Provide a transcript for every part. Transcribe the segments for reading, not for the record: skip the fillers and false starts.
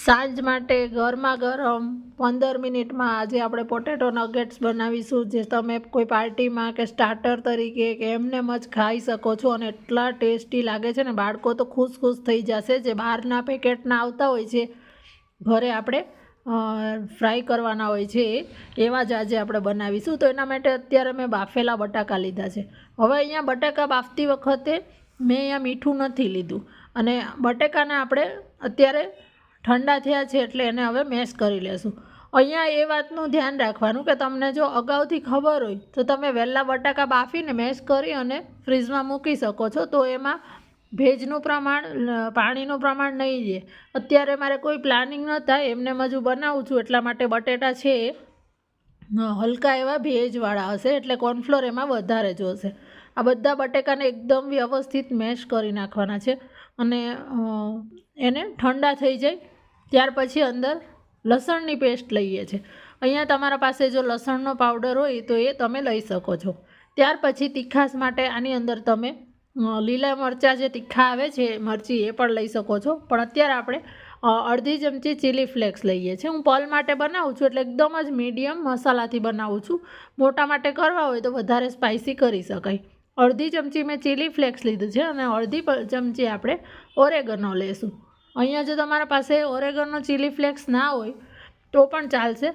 સાંજ માટે ગરમા ગરમ 15 મિનિટમાં આજે આપણે પોટેટો નગેટ્સ બનાવીશું, જે તમે કોઈ પાર્ટીમાં કે સ્ટાર્ટર તરીકે કે એમને જ ખાઈ શકો છો અને એટલા ટેસ્ટી લાગે છે ને બાળકો તો ખુશ થઈ જશે. જે બહારના પેકેટના આવતા હોય છે ઘરે આપણે ફ્રાય કરવાના હોય છે એવા જ આજે આપણે બનાવીશું. તો એના માટે અત્યારે મેં બાફેલા બટાકા લીધા છે. હવે અહીંયા બટાકા બાફતી વખતે મેં અહીંયા મીઠું નથી લીધું અને બટાકાને આપણે અત્યારે ઠંડા થયા છે એટલે એને હવે મેશ કરી લેશું. અહીંયા એ વાતનું ધ્યાન રાખવાનું કે તમને જો અગાઉથી ખબર હોય તો તમે વહેલા બટાકા બાફીને મેશ કરી અને ફ્રીજમાં મૂકી શકો છો, તો એમાં ભેજનું પ્રમાણ, પાણીનું પ્રમાણ નહીં રહે. અત્યારે મારે કોઈ પ્લાનિંગ નહોતા, એમને હજુ બનાવું છું એટલા માટે બટેટા છે હલકા એવા ભેજવાળા હશે એટલે કોર્નફ્લોર એમાં વધારે જોશે. આ બધા બટેકાને એકદમ વ્યવસ્થિત મેશ કરી નાખવાના છે અને એને ઠંડા થઈ જાય ત્યાર પછી અંદર લસણની પેસ્ટ લઈએ છીએ. અહીંયા તમારા પાસે જો લસણનો પાવડર હોય તો એ તમે લઈ શકો છો. ત્યાર પછી તીખાશ માટે આની અંદર તમે લીલા મરચાં જે તીખા આવે છે મરચી એ પણ લઈ શકો છો, પણ અત્યારે આપણે અડધી ચમચી ચીલી ફ્લેક્સ લઈએ છીએ. હું પલ માટે બનાવું છું એટલે એકદમ જ મીડિયમ મસાલાથી બનાવું છું. મોટા માટે કરવા હોય તો વધારે સ્પાઇસી કરી શકાય. અડધી ચમચી મેં ચીલી ફ્લેક્સ લીધું છે અને અડધી ચમચી આપણે ઓરેગનો લેશું. અહીંયા જો તમારા પાસે ઓરેગનો ચીલી ફ્લેક્સ ના હોય તો પણ ચાલશે.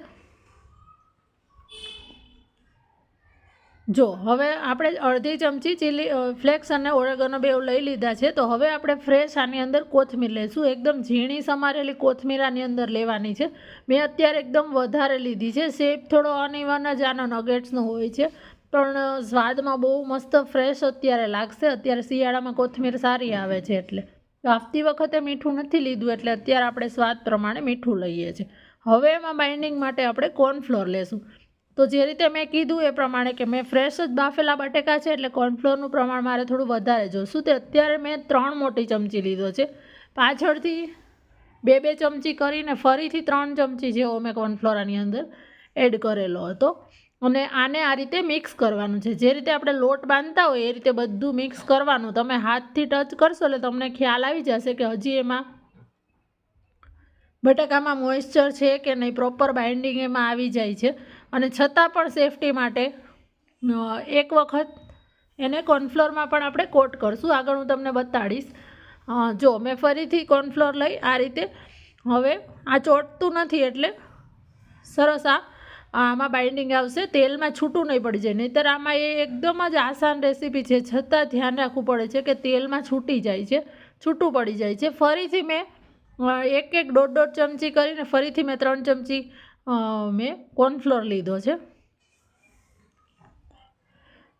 જો હવે આપણે અડધી ચમચી ચીલી ફ્લેક્સ અને ઓરેગનો બે લઈ લીધા છે. તો હવે આપણે ફ્રેશ આની અંદર કોથમીર લઈશું. એકદમ ઝીણી સમારેલી કોથમીર આની અંદર લેવાની છે. મેં અત્યારે એકદમ વધારે લીધી છે. શેપ થોડો અનઇવન જ આનો નગેટ્સનો હોય છે, પણ સ્વાદમાં બહુ મસ્ત ફ્રેશ અત્યારે લાગશે. અત્યારે શિયાળામાં કોથમીર સારી આવે છે એટલે. બાફતી વખતે મીઠું નથી લીધું એટલે અત્યારે આપણે સ્વાદ પ્રમાણે મીઠું લઈએ છીએ. હવે એમાં બાઇન્ડિંગ માટે આપણે કોર્નફ્લોર લેશું. તો જે રીતે મેં કીધું એ પ્રમાણે કે મેં ફ્રેશ જ બાફેલા બટેકા છે એટલે કોર્નફ્લોરનું પ્રમાણ મારે થોડું વધારે જોઈશું. તે અત્યારે મેં 3 મોટી ચમચી લીધો છે. પાછળથી 2 ચમચી કરીને ફરીથી 3 ચમચી જેવો મેં કોર્નફ્લોર આની અંદર એડ કરેલો હતો અને આને આ રીતે મિક્સ કરવાનું છે. જે રીતે આપણે લોટ બાંધતા હોય એ રીતે બધું મિક્સ કરવાનું. તમે હાથથી ટચ કરશો એટલે તમને ખ્યાલ આવી જશે કે હજી એમાં બટાકામાં મોઇશ્ચર છે કે નહીં, પ્રોપર બાઇન્ડિંગ એમાં આવી જાય છે. અને છતાં પણ સેફટી માટે એક વખત એને કોર્નફ્લોરમાં પણ આપણે કોટ કરશું. આગળ હું તમને બતાડીશ. જો મેં ફરીથી કોર્નફ્લોર લઈ આ રીતે, હવે આ ચોટતું નથી એટલે સરસ આમાં બાઇન્ડિંગ આવશે. તેલમાં છૂટું નહીં પડી જાય, નહીંતર આમાં એ એકદમ જ આસાન રેસીપી છે, છતાં ધ્યાન રાખવું પડે છે કે તેલમાં છૂટી જાય છે, છૂટું પડી જાય છે. ફરીથી મેં 1-1, 1.5 ચમચી કરીને ફરીથી મેં 3 ચમચી મેં કોર્નફ્લોર લીધો છે.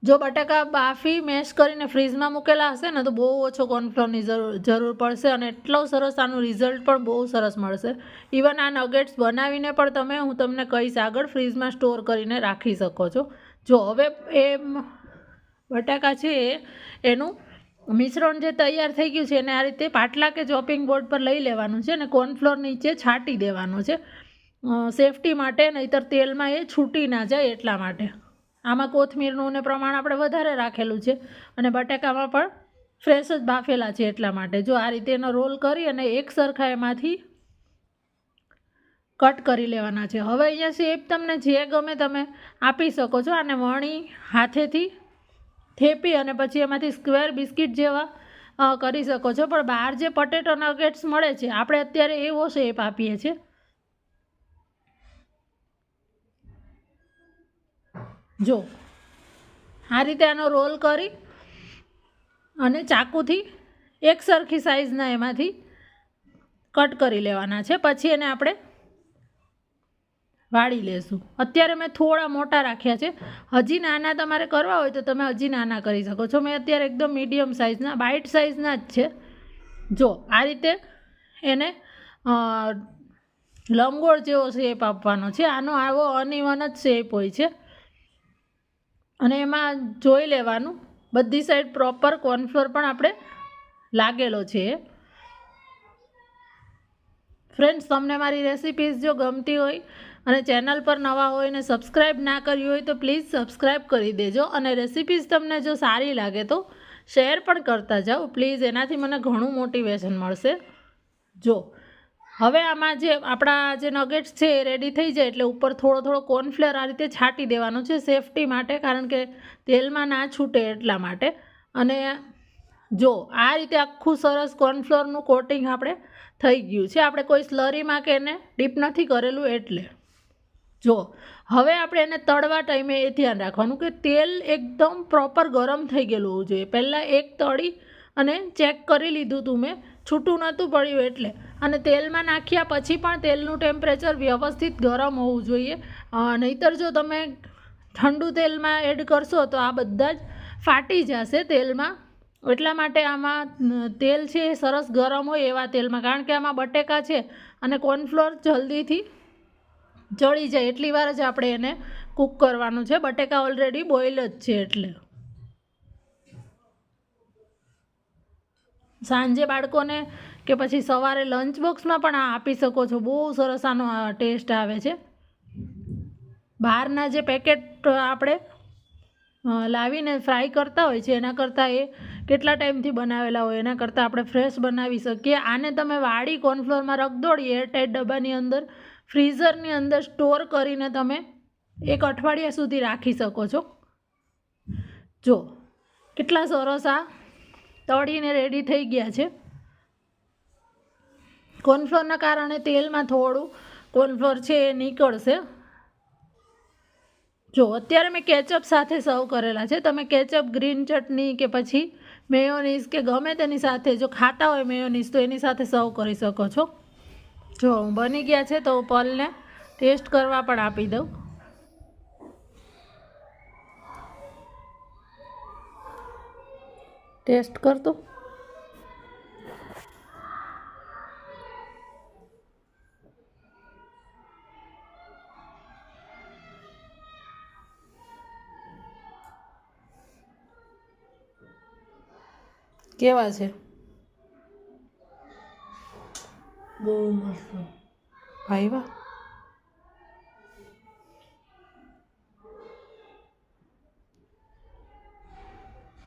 જો બટાકા બાફી મેશ કરીને ફ્રીઝમાં મૂકેલા હશે ને તો બહુ ઓછો કોર્નફ્લોરની જરૂર પડશે અને એટલો સરસ આનું રિઝલ્ટ પણ બહુ સરસ મળશે. ઇવન આ નગેટ્સ બનાવીને પણ હું તમને કહીશ આગળ ફ્રીઝમાં સ્ટોર કરીને રાખી શકો છો. જો હવે એ બટાકા છે એનું મિશ્રણ જે તૈયાર થઈ ગયું છે એને આ રીતે પાટલા કે ચોપિંગ બોર્ડ પર લઈ લેવાનું છે અને કોર્નફ્લોર નીચે છાંટી દેવાનું છે સેફટી માટે, નહીંતર તેલમાં એ છૂટી ના જાય એટલા માટે. આમાં કોથમીરનું પ્રમાણ આપણે વધારે રાખેલું છે અને બટાકામાં પણ ફ્રેશ જ બાફેલા છે એટલા માટે. જો આ રીતે એનો રોલ કરી અને એક સરખા એમાંથી કટ કરી લેવાના છે. હવે અહીંયા શેપ તમને જે ગમે તમે આપી શકો છો. આને વણી હાથેથી થેપી અને પછી એમાંથી સ્ક્વેર બિસ્કિટ જેવા કરી શકો છો. પણ બહાર જે પોટેટો નગેટ્સ મળે છે આપણે અત્યારે એવો શેપ આપીએ છીએ. જો આ રીતે આનો રોલ કરી અને ચાકુથી એક સરખી સાઇઝના એમાંથી કટ કરી લેવાના છે. પછી એને આપણે વાળી લેશું. અત્યારે મેં થોડા મોટા રાખ્યા છે. હજી નાના તમારે કરવા હોય તો તમે હજી નાના કરી શકો છો. મેં અત્યારે એકદમ મીડિયમ સાઇઝના, બાઇટ સાઇઝના જ છે. જો આ રીતે એને લંબગોળ જેવો શેપ આપવાનો છે. આનો આવો અનઇવન જ શેપ હોય છે અને એમાં જોઈ લેવાનું બધી સાઈડ પ્રોપર કોર્નફ્લોર પણ આપણે લાગેલો છે. ફ્રેન્ડ્સ, તમને મારી રેસિપીઝ જો ગમતી હોય અને ચેનલ પર નવા હોય ને સબસ્ક્રાઈબ ના કરી હોય તો પ્લીઝ સબસ્ક્રાઈબ કરી દેજો. અને રેસિપીઝ તમને જો સારી લાગે તો શેર પણ કરતા જાઓ પ્લીઝ. એનાથી મને ઘણું મોટિવેશન મળશે. જો હવે આમાં જે આપણા જે નગેટ્સ છે એ રેડી થઈ જાય એટલે ઉપર થોડો થોડો કોર્નફ્લોર આ રીતે છાંટી દેવાનો છે સેફટી માટે, કારણ કે તેલમાં ના છૂટે એટલા માટે. અને જો આ રીતે આખું સરસ કોર્નફ્લોરનું કોટિંગ આપણે થઈ ગયું છે. આપણે કોઈ સ્લરીમાં કે એને ડીપ નથી કરેલું એટલે. જો હવે આપણે એને તળવા ટાઈમે એ ધ્યાન રાખવાનું કે તેલ એકદમ પ્રોપર ગરમ થઈ ગયેલું હોવું જોઈએ. પહેલાં એક તળી અને ચેક કરી લીધું હતું મેં, છૂટું નહોતું પડ્યું એટલે. અને તેલમાં નાખ્યા પછી પણ તેલનું ટેમ્પરેચર વ્યવસ્થિત ગરમ હોવું જોઈએ. નહીંતર જો તમે ઠંડુ તેલમાં એડ કરશો તો આ બધા જ ફાટી જશે તેલમાં. એટલા માટે આમાં તેલ છે એ સરસ ગરમ હોય એવા તેલમાં, કારણ કે આમાં બટેકા છે અને કોર્નફ્લોર જલ્દીથી ચડી જાય એટલી વાર જ આપણે એને કૂક કરવાનું છે. બટેકા ઓલરેડી બોઇલ જ છે એટલે. સાંજે બાળકોને કે પછી સવારે લંચ બોક્સમાં પણ આ આપી શકો છો. બહુ સરસ આનો ટેસ્ટ આવે છે. બહારના જે પેકેટ આપણે લાવીને ફ્રાય કરતા હોય છે એના કરતાં એ કેટલા ટાઈમથી બનાવેલા હોય એના કરતાં આપણે ફ્રેશ બનાવી શકીએ. આને તમે વાળી કોર્નફ્લોરમાં રગદોળી એરટાઈટ ડબ્બાની અંદર ફ્રીઝરની અંદર સ્ટોર કરીને તમે 1 અઠવાડિયા સુધી રાખી શકો છો. જો કેટલા સરસ આ તળીને રેડી થઈ ગયા છે. કોર્નફ્લોરના કારણે તેલમાં થોડું કોર્નફ્લોર છે એ નીકળશે. જો અત્યારે મેં કેચઅપ સાથે સર્વ કરેલા છે. તમે કેચઅપ, ગ્રીન ચટણી કે પછી મેયોનીઝ કે ગમે તેની સાથે, જો ખાતા હોય મેયોનીઝ તો એની સાથે સર્વ કરી શકો છો. જો બની ગયા છે તો પલને ટેસ્ટ કરવા પણ આપી દઉં. ટેસ્ટ કરતો કેવા છે? બહુ મસ્ત ભાઈ, વાહ.